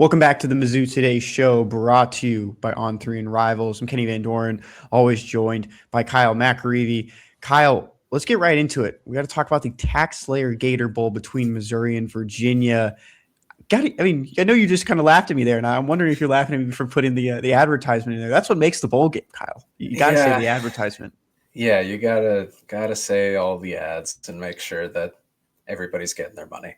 Welcome back to the MizzouToday Show, brought to you by On3 and Rivals. I'm Kenny Van Doren, always joined by Kyle McAreavy. Kyle, let's get right into it. We got to talk about the TaxSlayer Gator Bowl between Missouri and Virginia. I know you just kind of laughed at me there, and I'm wondering if you're laughing at me for putting the advertisement in there. That's what makes the bowl game, Kyle. You got to say the advertisement. Yeah, you gotta say all the ads and make sure that everybody's getting their money.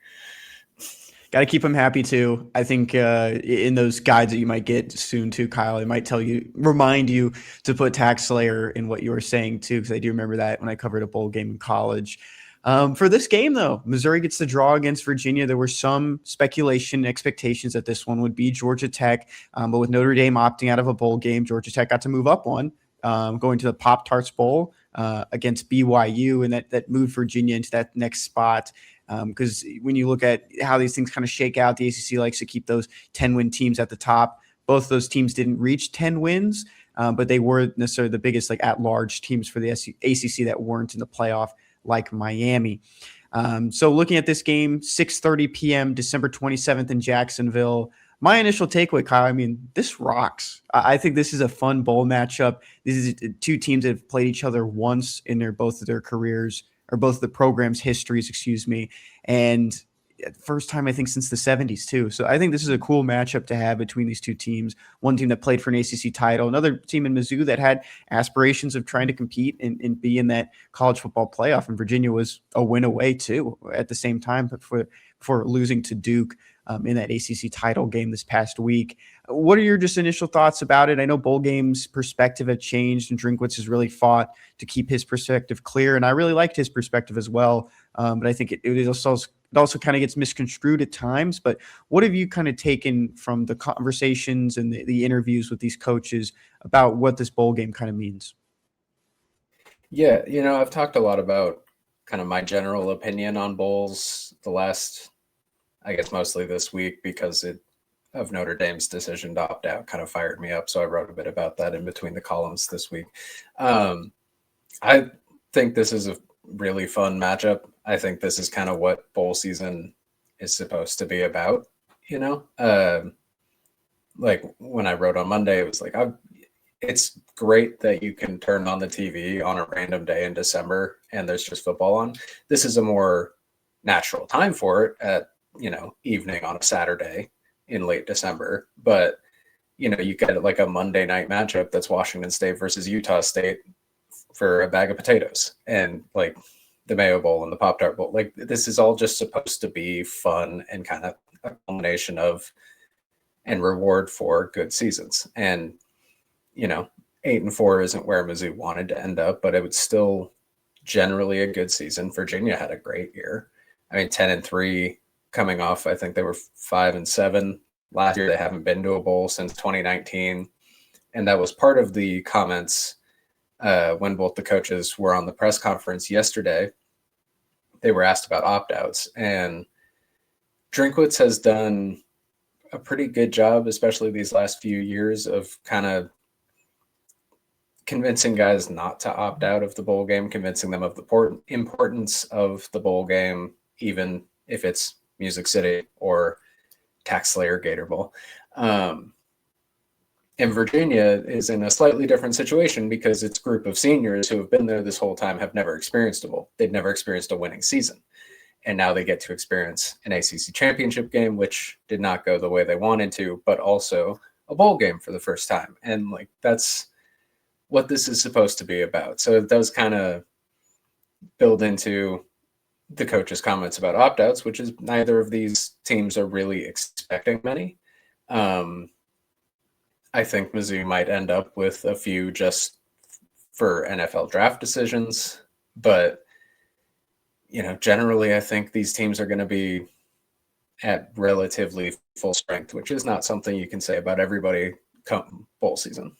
Got to keep them happy too. I think in those guides that you might get soon too, Kyle, it might remind you to put TaxSlayer in what you were saying too, because I do remember that when I covered a bowl game in college. For this game, though, Missouri gets the draw against Virginia. There were some speculation and expectations that this one would be Georgia Tech, but with Notre Dame opting out of a bowl game, Georgia Tech got to move up one, going to the Pop-Tarts Bowl against BYU, and that moved Virginia into that next spot. Because when you look at how these things kind of shake out, the ACC likes to keep those 10-win teams at the top. Both those teams didn't reach 10 wins, but they weren't necessarily the biggest at-large teams for the ACC that weren't in the playoff like Miami. So looking at this game, 6:30 p.m., December 27th in Jacksonville. My initial takeaway, Kyle, this rocks. I think this is a fun bowl matchup. These are two teams that have played each other once in both of their careers, or both of the program's histories, and first time, I think, since the 70s, too. So I think this is a cool matchup to have between these two teams. One team that played for an ACC title, another team in Mizzou that had aspirations of trying to compete and be in that college football playoff. And Virginia was a win away, too, at the same time, but for losing to Duke in that ACC title game this past week. What are your just initial thoughts about it? I know bowl games' perspective have changed, and Drinkwitz has really fought to keep his perspective clear, and I really liked his perspective as well. But I think it also kind of gets misconstrued at times. But what have you kind of taken from the conversations and the interviews with these coaches about what this bowl game kind of means? Yeah, I've talked a lot about kind of my general opinion on bowls the last, I guess, mostly this week, because of Notre Dame's decision to opt out kind of fired me up. So I wrote a bit about that in between the columns this week. I think this is a really fun matchup. I think this is kind of what bowl season is supposed to be about, like when I wrote on Monday, it was like, it's great that you can turn on the TV on a random day in December and there's just football on. This is a more natural time for it at, evening on a Saturday in late December. But, you get like a Monday night matchup that's Washington State versus Utah State for a bag of potatoes, and like the Mayo Bowl and the Pop-Tart Bowl. Like, this is all just supposed to be fun and kind of a culmination of and reward for good seasons. And, 8-4 isn't where Mizzou wanted to end up, but it was still generally a good season. Virginia had a great year. 10-3 coming off, I think they were 5-7 last year. They haven't been to a bowl since 2019. And that was part of the comments when both the coaches were on the press conference yesterday. They were asked about opt-outs, and Drinkwitz has done a pretty good job, especially these last few years, of kind of convincing guys not to opt out of the bowl game, convincing them of the importance of the bowl game, even if it's Music City or TaxSlayer Gator Bowl. And Virginia is in a slightly different situation because its group of seniors who have been there this whole time have never experienced a bowl. They've never experienced a winning season. And now they get to experience an ACC championship game, which did not go the way they wanted to, but also a bowl game for the first time. And like, that's what this is supposed to be about. So it does kind of build into the coach's comments about opt-outs, which is neither of these teams are really expecting many. I think Mizzou might end up with a few just for NFL draft decisions, but generally I think these teams are going to be at relatively full strength, which is not something you can say about everybody come bowl season.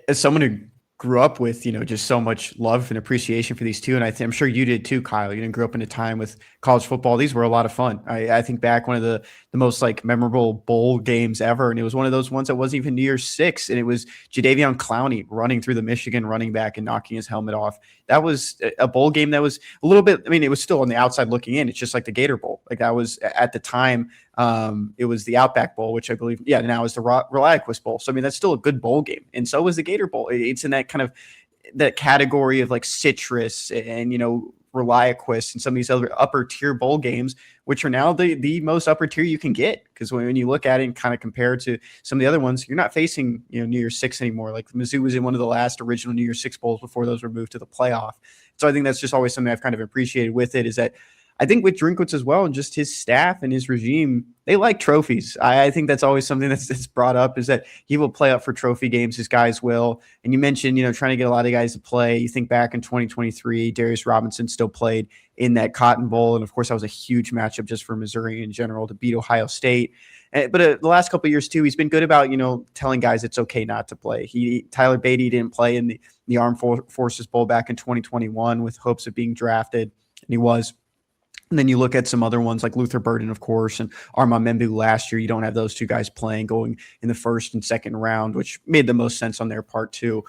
As someone who grew up with, just so much love and appreciation for these two. And I'm sure you did too, Kyle. You grew up in a time with college football. These were a lot of fun. I think back one of the most memorable bowl games ever. And it was one of those ones that wasn't even New Year's 6. And it was Jadeveon Clowney running through the Michigan running back and knocking his helmet off that was a bowl game that was a little bit, I mean, it was still on the outside looking in. It's just like the Gator Bowl. Like that was at the time, it was the Outback Bowl, which I believe, now is the Reliquist Bowl. So, I mean, that's still a good bowl game. And so was the Gator Bowl. It's in that kind of that category of like citrus and, Reliquist and some of these other upper tier bowl games, which are now the most upper tier you can get. Because when you look at it and kind of compare to some of the other ones, you're not facing, New Year's Six anymore. Like Mizzou was in one of the last original New Year's Six bowls before those were moved to the playoff. So I think that's just always something I've kind of appreciated with it, is that I think with Drinkwitz as well, and just his staff and his regime, they like trophies. I think that's always something that's brought up, is that he will play up for trophy games. His guys will. And you mentioned, trying to get a lot of guys to play. You think back in 2023, Darius Robinson still played in that Cotton Bowl. And of course, that was a huge matchup just for Missouri in general to beat Ohio State. But the last couple of years too, he's been good about, telling guys it's okay not to play. Tyler Beatty didn't play in the Armed Forces Bowl back in 2021 with hopes of being drafted, and he was. And then you look at some other ones like Luther Burden, of course, and Armand Membu last year. You don't have those two guys playing, going in the first and second round, which made the most sense on their part too.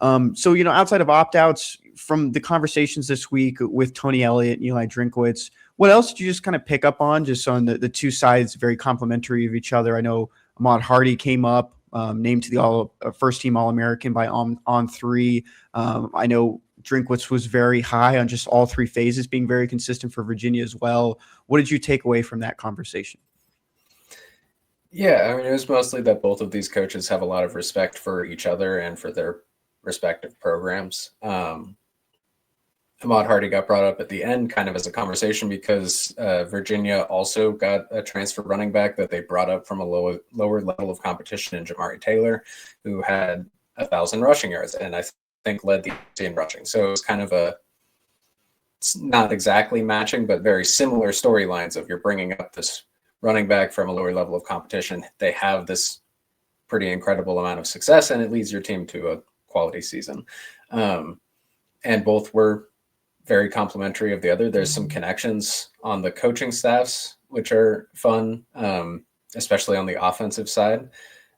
So, outside of opt-outs from the conversations this week with Tony Elliott and Eliah Drinkwitz, what else did you just kind of pick up on, just on the two sides very complementary of each other? I know Ahmad Hardy came up, named to the first team All-American by On3. I know Drinkwitz was very high on just all three phases being very consistent for Virginia as well. What did you take away from that conversation? Yeah, I mean, it was mostly that both of these coaches have a lot of respect for each other and for their respective programs. Ahmad Hardy got brought up at the end kind of as a conversation because Virginia also got a transfer running back that they brought up from a lower level of competition in Jamari Taylor, who had 1,000 rushing yards and I think led the team in rushing. So it was kind of it's not exactly matching, but very similar storylines of you're bringing up this running back from a lower level of competition. They have this pretty incredible amount of success and it leads your team to a quality season. And both were very complimentary of the other. There's some connections on the coaching staffs, which are fun, especially on the offensive side.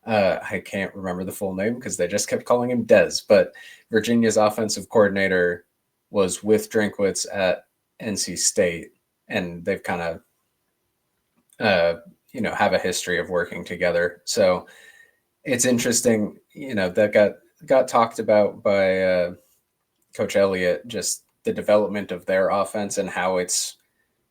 I can't remember the full name because they just kept calling him Dez, but Virginia's offensive coordinator was with Drinkwitz at NC State, and they've kind of, have a history of working together. So it's interesting, that got talked about by Coach Elliott, just the development of their offense and how it's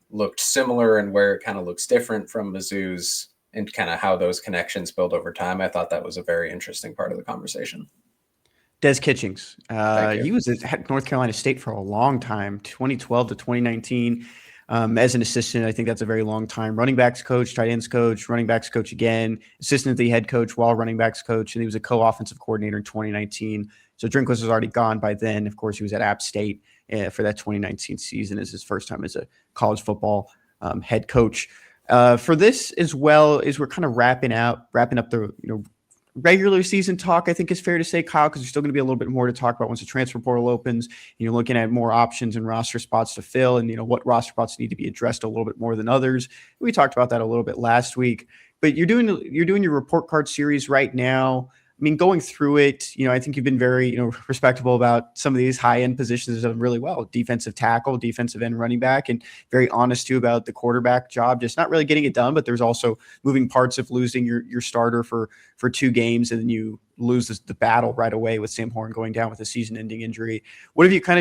looked similar and where it kind of looks different from Mizzou's, and kind of how those connections build over time. I thought that was a very interesting part of the conversation. Des Kitchings. He was at North Carolina State for a long time, 2012 to 2019, as an assistant. I think that's a very long time. Running backs coach, tight ends coach, running backs coach again, assistant to the head coach while running backs coach, and he was a co-offensive coordinator in 2019. So Drinkwitz was already gone by then. Of course, he was at App State for that 2019 season as his first time as a college football head coach. For this as well, as we're kind of wrapping up the regular season talk, I think is fair to say, Kyle, because there's still going to be a little bit more to talk about once the transfer portal opens. And you're looking at more options and roster spots to fill, and what roster spots need to be addressed a little bit more than others. We talked about that a little bit last week, but you're doing your report card series right now. I mean, going through it, I think you've been very, respectable about some of these high-end positions that have done really well. Defensive tackle, defensive end, running back, and very honest too about the quarterback job, just not really getting it done. But there's also moving parts of losing your starter for 2 games, and then you lose the battle right away with Sam Horn going down with a season-ending injury. What have you kind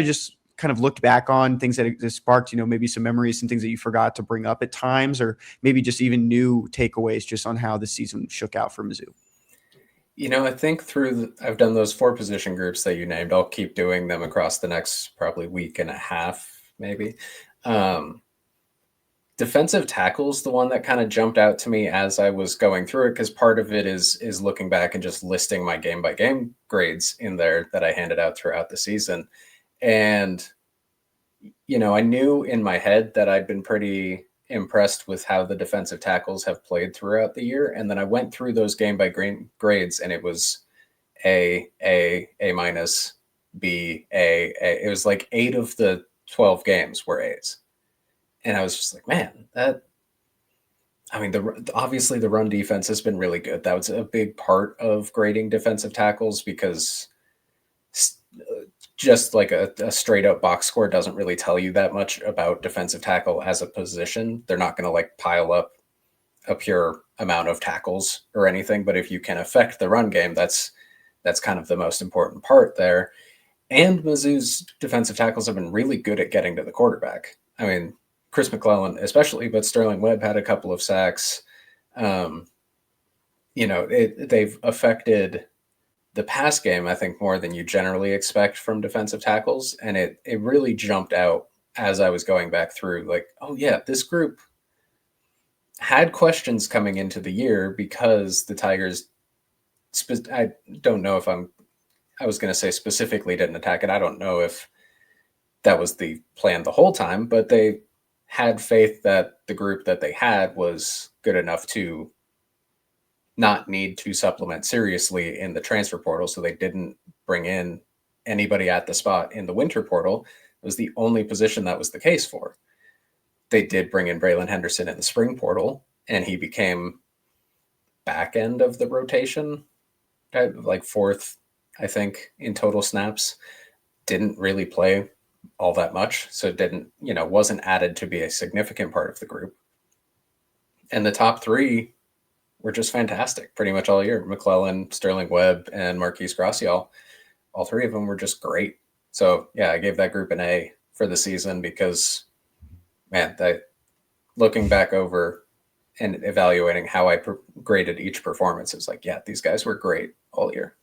of looked back on, things that sparked, maybe some memories and things that you forgot to bring up at times, or maybe just even new takeaways just on how the season shook out for Mizzou? I think I've done those 4 position groups that you named. I'll keep doing them across the next probably week and a half, maybe. Defensive tackle's the one that kind of jumped out to me as I was going through it, because part of it is looking back and just listing my game by game grades in there that I handed out throughout the season. And, I knew in my head that I'd been pretty impressed with how the defensive tackles have played throughout the year. And then I went through those game by grades, and it was A minus, B, A. It was like 8 of the 12 games were A's. And I was just like, man, obviously the run defense has been really good. That was a big part of grading defensive tackles, because just like a straight up box score doesn't really tell you that much about defensive tackle as a position. They're not going to like pile up a pure amount of tackles or anything, but if you can affect the run game, that's kind of the most important part there. And Mizzou's defensive tackles have been really good at getting to the quarterback. I mean, Chris McClellan especially, but Sterling Webb had a couple of sacks. They've affected the pass game, I think, more than you generally expect from defensive tackles. And it really jumped out as I was going back through, like, oh yeah, this group had questions coming into the year because the Tigers, I don't know if I was going to say specifically didn't attack it. I don't know if that was the plan the whole time, but they had faith that the group that they had was good enough to not need to supplement seriously in the transfer portal. So they didn't bring in anybody at the spot in the winter portal. It was the only position that was the case for. They did bring in Braylon Henderson in the spring portal, and he became back end of the rotation, like fourth, I think, in total snaps. Didn't really play all that much. So wasn't added to be a significant part of the group. And the top three were just fantastic pretty much all year. McClellan, Sterling Webb, and Marquise Gracial. All three of them were just great. So yeah, I gave that group an A for the season because, man, looking back over and evaluating how I graded each performance, it was like, yeah, these guys were great all year.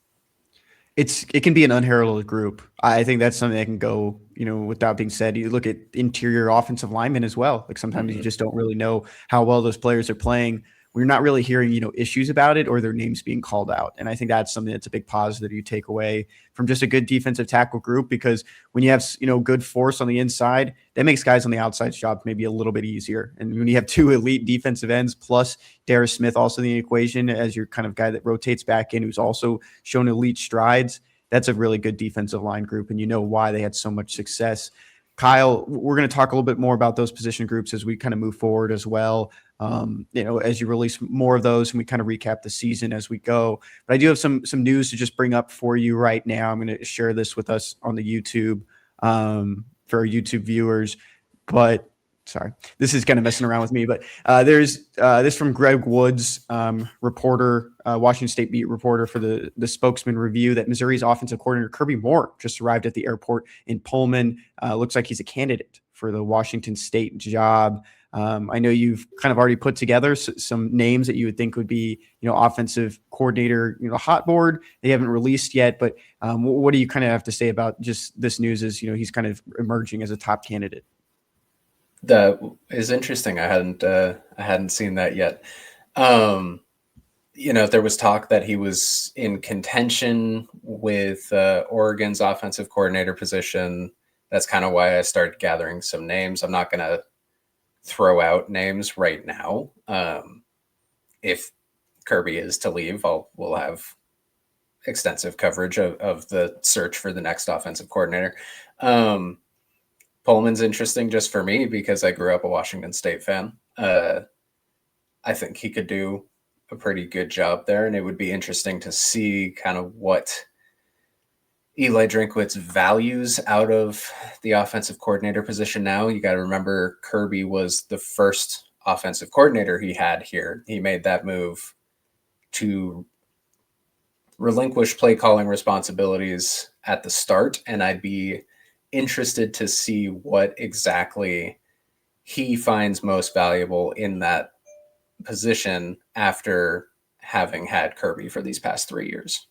It can be an unheralded group. I think that's something that can go, without being said. You look at interior offensive linemen as well. Like sometimes you just don't really know how well those players are playing. We're not really hearing, issues about it or their names being called out. And I think that's something that's a big positive you take away from just a good defensive tackle group, because when you have, good force on the inside, that makes guys on the outside's job maybe a little bit easier. And when you have two elite defensive ends plus Darius Smith also in the equation as your kind of guy that rotates back in, who's also shown elite strides, that's a really good defensive line group. And you know why they had so much success. Kyle, we're going to talk a little bit more about those position groups as we kind of move forward as well. As you release more of those and we kind of recap the season as we go. But I do have some news to just bring up for you right now. I'm going to share this with us on the YouTube for our YouTube viewers. But sorry, this is kind of messing around with me. But there's this from Greg Woods, reporter, Washington State beat reporter for the Spokesman Review, that Missouri's offensive coordinator Kirby Moore just arrived at the airport in Pullman. Looks like he's a candidate for the Washington State job. I know you've kind of already put together some names that you would think would be, offensive coordinator, hot board. They haven't released yet, but what do you kind of have to say about just this news as, he's kind of emerging as a top candidate? That is interesting. I hadn't seen that yet. There was talk that he was in contention with Oregon's offensive coordinator position. That's kind of why I started gathering some names. I'm not going to throw out names right now. If Kirby is to leave, we'll have extensive coverage of the search for the next offensive coordinator. Pullman's interesting just for me because I grew up a Washington State fan. I think he could do a pretty good job there, and it would be interesting to see kind of what Eliah Drinkwitz values out of the offensive coordinator position now. You got to remember Kirby was the first offensive coordinator he had here. He made that move to relinquish play calling responsibilities at the start, and I'd be interested to see what exactly he finds most valuable in that position after having had Kirby for these past 3 years.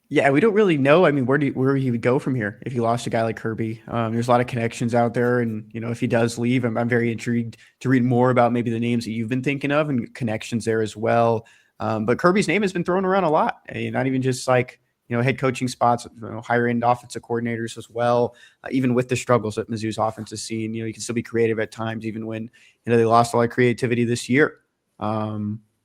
Yeah, we don't really know. I mean, where he would go from here if you lost a guy like Kirby. There's a lot of connections out there, and if he does leave, I'm very intrigued to read more about maybe the names that you've been thinking of and connections there as well. But Kirby's name has been thrown around a lot, not even just like head coaching spots, higher end offensive coordinators as well. Even with the struggles that Mizzou's offense has seen, you can still be creative at times, even when they lost a lot of creativity this year. But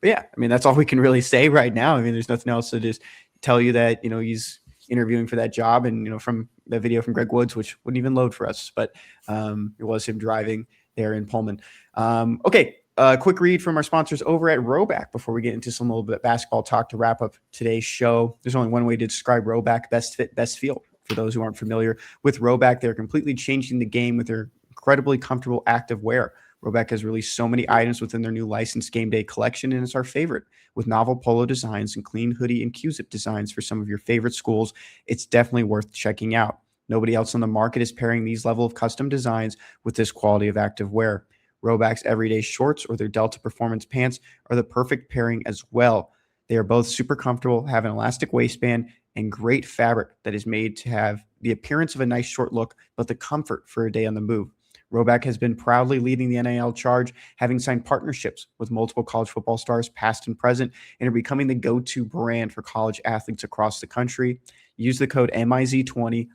yeah, I mean that's all we can really say right now. I mean, there's nothing else to just tell you that he's interviewing for that job, and from that video from Greg Woods, which wouldn't even load for us, but it was him driving there in Pullman. Okay, Quick read from our sponsors over at Roback before we get into some little bit of basketball talk to wrap up today's show. There's only one way to describe Roback: best fit, best feel. For those who aren't familiar with Roback, they're completely changing the game with their incredibly comfortable active wear. Roback has released so many items within their new licensed game day collection, and it's our favorite. With novel polo designs and clean hoodie and Q-zip designs for some of your favorite schools, it's definitely worth checking out. Nobody else on the market is pairing these level of custom designs with this quality of active wear. Roback's everyday shorts or their Delta Performance pants are the perfect pairing as well. They are both super comfortable, have an elastic waistband, and great fabric that is made to have the appearance of a nice short look, but the comfort for a day on the move. Roback has been proudly leading the NIL charge, having signed partnerships with multiple college football stars, past and present, and are becoming the go-to brand for college athletes across the country. Use the code MIZ20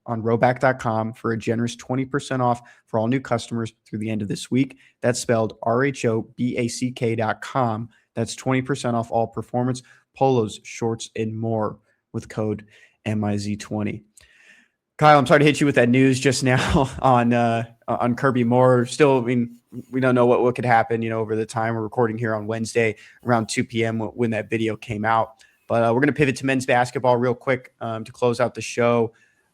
on Roback.com for a generous 20% off for all new customers through the end of this week. That's spelled RHOBACK.com. That's 20% off all performance, polos, shorts, and more with code MIZ20. Kyle, I'm sorry to hit you with that news just now on Kirby Moore. Still, I mean, we don't know what could happen, over the time. We're recording here on Wednesday around 2 p.m. when that video came out. But we're going to pivot to men's basketball real quick to close out the show.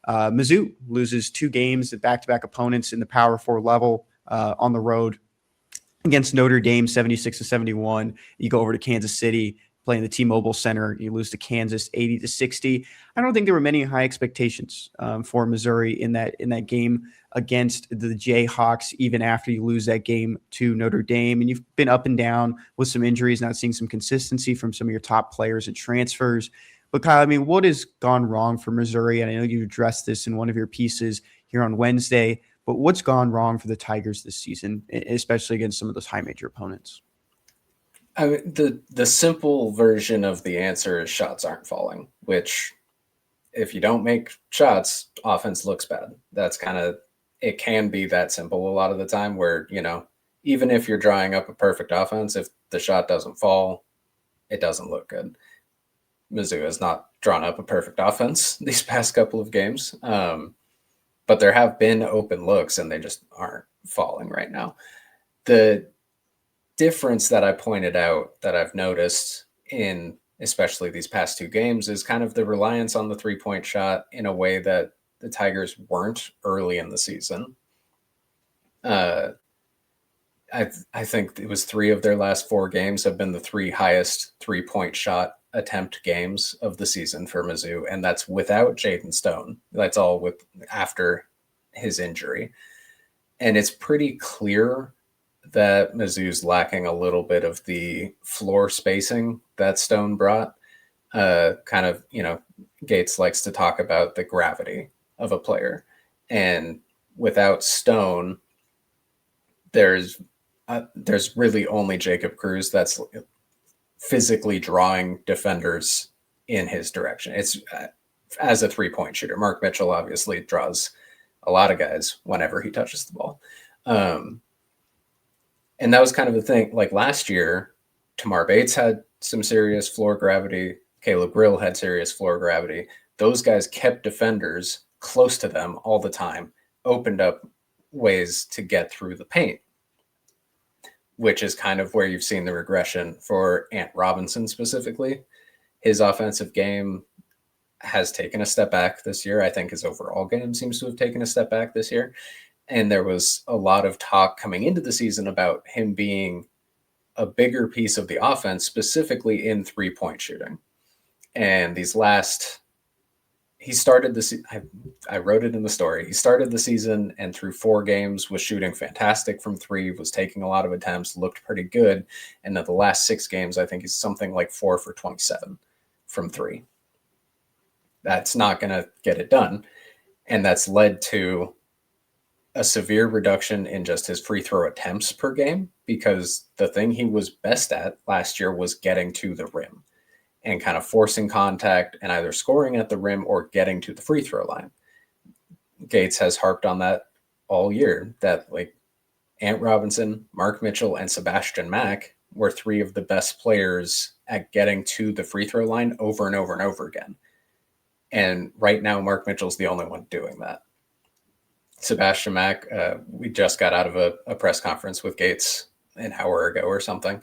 Mizzou loses 2 games at back-to-back opponents in the Power 4 level on the road against Notre Dame, 76-71. You go over to Kansas City, playing the T-Mobile Center. You lose to Kansas, 80-60. I don't think there were many high expectations for Missouri in that game against the Jayhawks, even after you lose that game to Notre Dame. And you've been up and down with some injuries, not seeing some consistency from some of your top players and transfers. But Kyle, I mean, what has gone wrong for Missouri? And I know you addressed this in one of your pieces here on Wednesday, but what's gone wrong for the Tigers this season, especially against some of those high major opponents? I mean, the simple version of the answer is shots aren't falling, which if you don't make shots, offense looks bad. That's it can be that simple a lot of the time where, even if you're drawing up a perfect offense, if the shot doesn't fall, it doesn't look good. Mizzou has not drawn up a perfect offense these past couple of games, but there have been open looks and they just aren't falling right now. The difference that I pointed out that I've noticed in especially these past 2 games is kind of the reliance on the 3-point shot in a way that the Tigers weren't early in the season. I think it was 3 of their last 4 games have been the 3 highest 3-point shot attempt games of the season for Mizzou, and that's without Jaden Stone. That's all after his injury. And it's pretty clear that Mizzou's lacking a little bit of the floor spacing that Stone brought. Gates likes to talk about the gravity of a player. And without Stone, there's really only Jacob Cruz that's physically drawing defenders in his direction. It's as a 3-point shooter. Mark Mitchell obviously draws a lot of guys whenever he touches the ball. And that was kind of the thing. Like last year, Tamar Bates had some serious floor gravity. Caleb Grill had serious floor gravity. Those guys kept defenders close to them all the time, opened up ways to get through the paint, which is kind of where you've seen the regression for Ant Robinson specifically. His offensive game has taken a step back this year. I think his overall game seems to have taken a step back this year. And there was a lot of talk coming into the season about him being a bigger piece of the offense, specifically in 3-point shooting. And he started I wrote it in the story. He started the season and through 4 games was shooting fantastic from 3, was taking a lot of attempts, looked pretty good. And then the last 6 games, I think he's something like 4 for 27 from 3. That's not going to get it done. And that's led to a severe reduction in just his free throw attempts per game, because the thing he was best at last year was getting to the rim and kind of forcing contact and either scoring at the rim or getting to the free throw line. Gates has harped on that all year, that like Ant Robinson, Mark Mitchell, and Sebastian Mack were 3 of the best players at getting to the free throw line over and over and over again. And right now, Mark Mitchell's the only one doing that. Sebastian Mack, we just got out of a press conference with Gates an hour ago or something.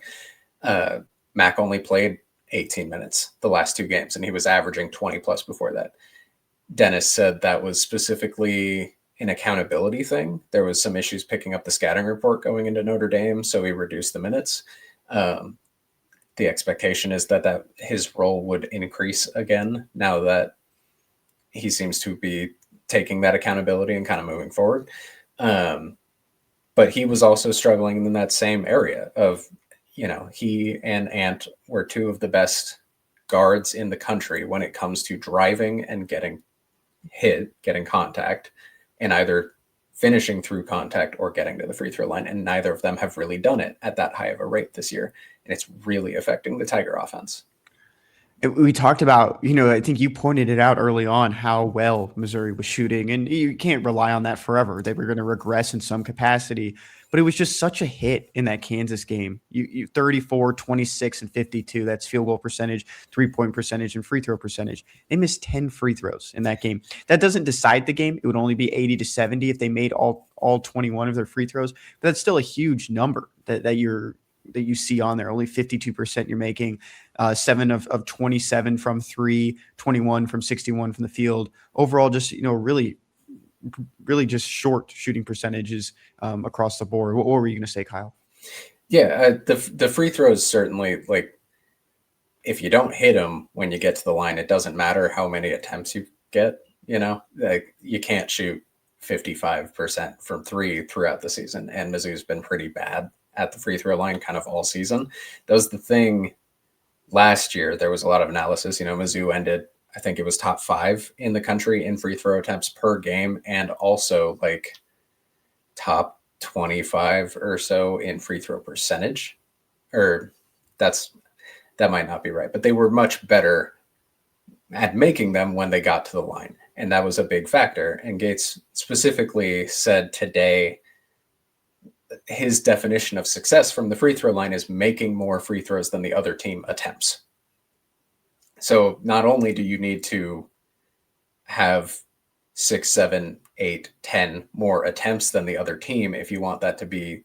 Mac only played 18 minutes the last 2 games, and he was averaging 20 plus before that. Dennis said that was specifically an accountability thing. There was some issues picking up the scouting report going into Notre Dame, so he reduced the minutes. The expectation is that his role would increase again now that he seems to be taking that accountability and kind of moving forward. But he was also struggling in that same area of, he and Ant were 2 of the best guards in the country when it comes to driving and getting contact, and either finishing through contact or getting to the free throw line. And neither of them have really done it at that high of a rate this year. And it's really affecting the Tiger offense. We talked about, I think you pointed it out early on how well Missouri was shooting, and you can't rely on that forever. They were going to regress in some capacity, but it was just such a hit in that Kansas game. You 34, 26, and 52. That's field goal percentage, 3-point percentage, and free throw percentage. They missed 10 free throws in that game. That doesn't decide the game. It would only be 80-70 if they made all 21 of their free throws, but that's still a huge number that you see on there. Only 52% you're making, 7 of 27 from 3, 21 from 61 from the field. Overall, just, really just short shooting percentages across the board. What were you going to say, Kyle? Yeah, the free throws certainly, like, if you don't hit them when you get to the line, it doesn't matter how many attempts you get, like you can't shoot 55% from 3 throughout the season. And Mizzou's been pretty bad at the free throw line kind of all season. That was the thing last year. There was a lot of analysis. Mizzou ended, I think it was top 5 in the country in free throw attempts per game, and also like top 25 or so in free throw percentage. Or that might not be right, but they were much better at making them when they got to the line. And that was a big factor. And Gates specifically said today his definition of success from the free throw line is making more free throws than the other team attempts. So not only do you need to have 6, 7, 8, 10 more attempts than the other team, if you want that to be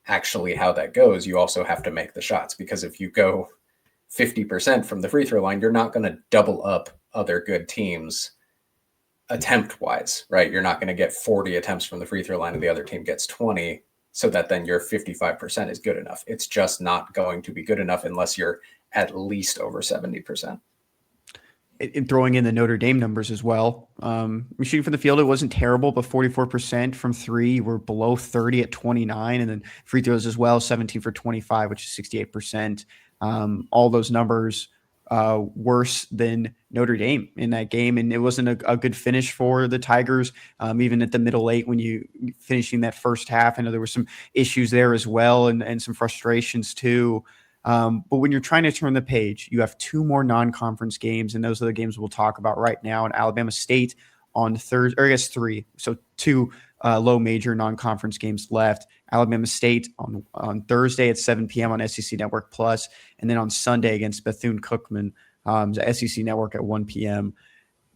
actually how that goes, you also have to make the shots, because if you go 50% from the free throw line, you're not going to double up other good teams attempt wise, right? You're not going to get 40 attempts from the free throw line and the other team gets 20. So that then your 55% is good enough. It's just not going to be good enough unless you're at least over 70%. And throwing in the Notre Dame numbers as well. Shooting from the field, it wasn't terrible, but 44% from 3. We're below 30 at 29. And then free throws as well, 17 for 25, which is 68%. All those numbers worse than Notre Dame in that game. And it wasn't a good finish for the Tigers, even at the middle 8 when you finishing that first half. I know there were some issues there as well, and some frustrations too. But when you're trying to turn the page, you have 2 more non-conference games, and those are the games we'll talk about right now. And Alabama State on Thursday, or I guess 3. So 2 low major non-conference games left. Alabama State on Thursday at 7 p.m. on SEC Network Plus, and then on Sunday against Bethune-Cookman, the SEC Network at 1 p.m.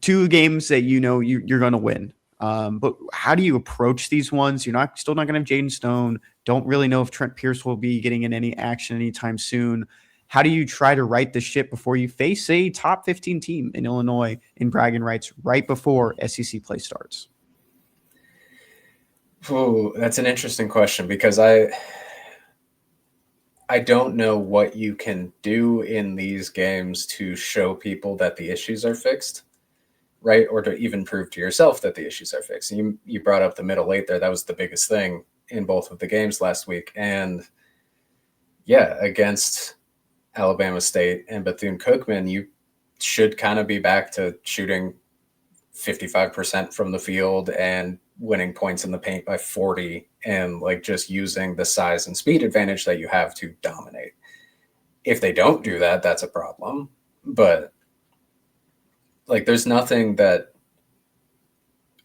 2 games that you're going to win. But how do you approach these ones? You're still not going to have Jaden Stone. Don't really know if Trent Pierce will be getting in any action anytime soon. How do you try to right the ship before you face a top 15 team in Illinois in Braggin Rights right before SEC play starts? Oh, that's an interesting question, because I don't know what you can do in these games to show people that the issues are fixed, right? Or to even prove to yourself that the issues are fixed. And you brought up the middle 8 there. That was the biggest thing in both of the games last week. And yeah, against Alabama State and Bethune-Cookman, you should kind of be back to shooting 55% from the field and winning points in the paint by 40, and like just using the size and speed advantage that you have to dominate. If they don't do that, that's a problem. But like, there's nothing that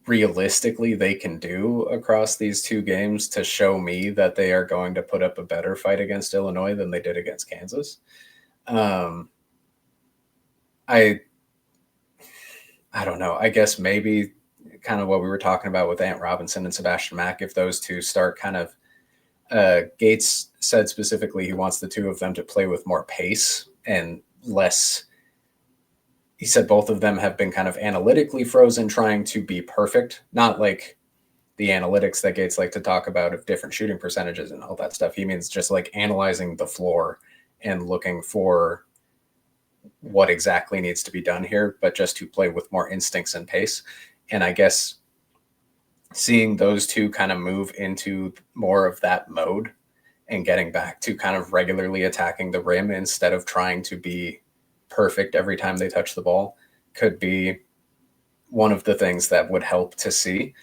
realistically they can do across these 2 games to show me that they are going to put up a better fight against Illinois than they did against Kansas. I don't know. I guess maybe kind of what we were talking about with Ant Robinson and Sebastian Mack, if those 2 start kind of Gates said specifically he wants the two of them to play with more pace and less. He said both of them have been kind of analytically frozen, trying to be perfect, not like the analytics that Gates like to talk about of different shooting percentages and all that stuff. He means just like analyzing the floor and looking for what exactly needs to be done here, but just to play with more instincts and pace. And I guess seeing those two kind of move into more of that mode and getting back to kind of regularly attacking the rim instead of trying to be perfect every time they touch the ball could be one of the things that would help to see.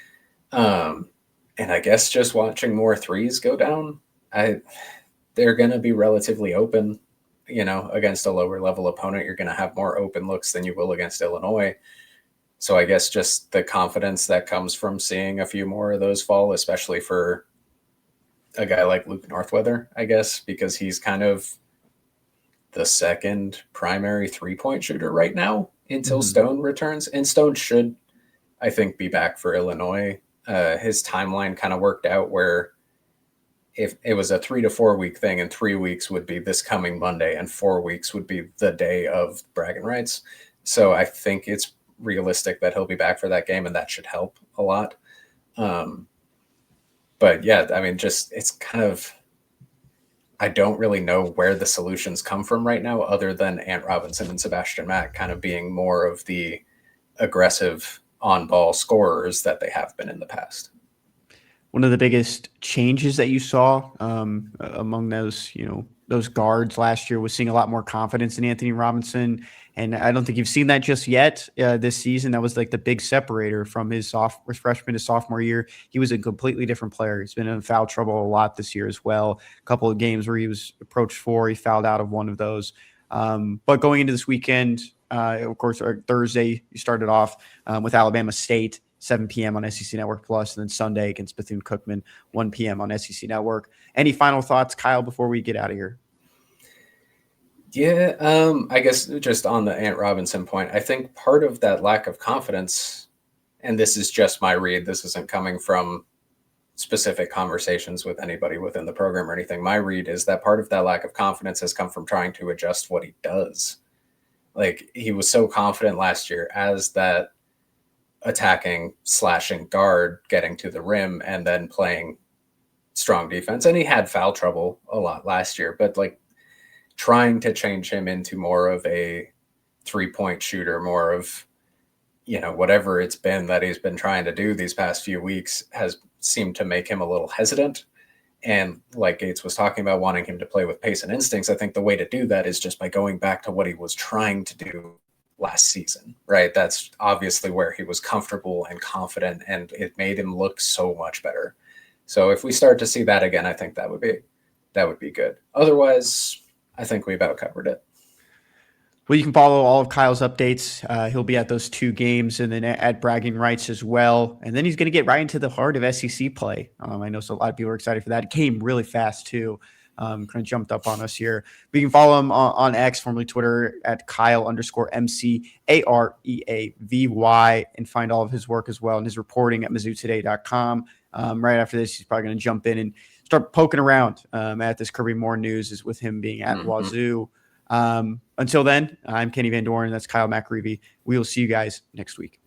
And I guess just watching more threes go down, they're going to be relatively open, against a lower level opponent. You're going to have more open looks than you will against Illinois. So I guess just the confidence that comes from seeing a few more of those fall, especially for a guy like Luke Northweather, I guess, because he's kind of the second primary 3-point shooter right now until Stone returns. And Stone should, I think, be back for Illinois. His timeline kind of worked out where if it was a 3 to 4 week thing, and 3 weeks would be this coming Monday and 4 weeks would be the day of Braggin Rights. So I think it's realistic that he'll be back for that game, and that should help a lot. But yeah, I mean, just it's kind of, I don't really know where the solutions come from right now, other than Ant Robinson and Sebastian Mack kind of being more of the aggressive on-ball scorers that they have been in the past. One of the biggest changes that you saw among those, those guards last year was seeing a lot more confidence in Anthony Robinson. And I don't think you've seen that just yet this season. That was like the big separator from his freshman to sophomore year. He was a completely different player. He's been in foul trouble a lot this year as well. A couple of games where he was approached 4, he fouled out of one of those. But going into this weekend, of course, Thursday, you started off with Alabama State, 7 p.m. on SEC Network Plus, and then Sunday against Bethune-Cookman, 1 p.m. on SEC Network. Any final thoughts, Kyle, before we get out of here? Yeah, I guess just on the Ant Robinson point, I think part of that lack of confidence, and this is just my read, this isn't coming from specific conversations with anybody within the program or anything. My read is that part of that lack of confidence has come from trying to adjust what he does. Like, he was so confident last year as that attacking, slashing guard, getting to the rim, and then playing strong defense. And he had foul trouble a lot last year, but like trying to change him into more of a 3-point shooter, more of, whatever it's been that he's been trying to do these past few weeks has seemed to make him a little hesitant. And like Gates was talking about, wanting him to play with pace and instincts, I think the way to do that is just by going back to what he was trying to do last season, right? That's obviously where he was comfortable and confident, and it made him look so much better. So if we start to see that again, I think that would be good. Otherwise, I think we about covered it. Well, you can follow all of Kyle's updates. He'll be at those 2 games and then at Bragging Rights as well. And then he's going to get right into the heart of SEC play. I know so a lot of people are excited for that. It came really fast too. Kind of jumped up on us here. But you can follow him on X, formerly Twitter, at Kyle_McAreavy, and find all of his work as well and his reporting at MizzouToday.com. Right after this, he's probably going to jump in and start poking around at this Kirby Moore news, is with him being at Wazoo. Until then, I'm Kenny Van Doren. That's Kyle McAreavy. We will see you guys next week.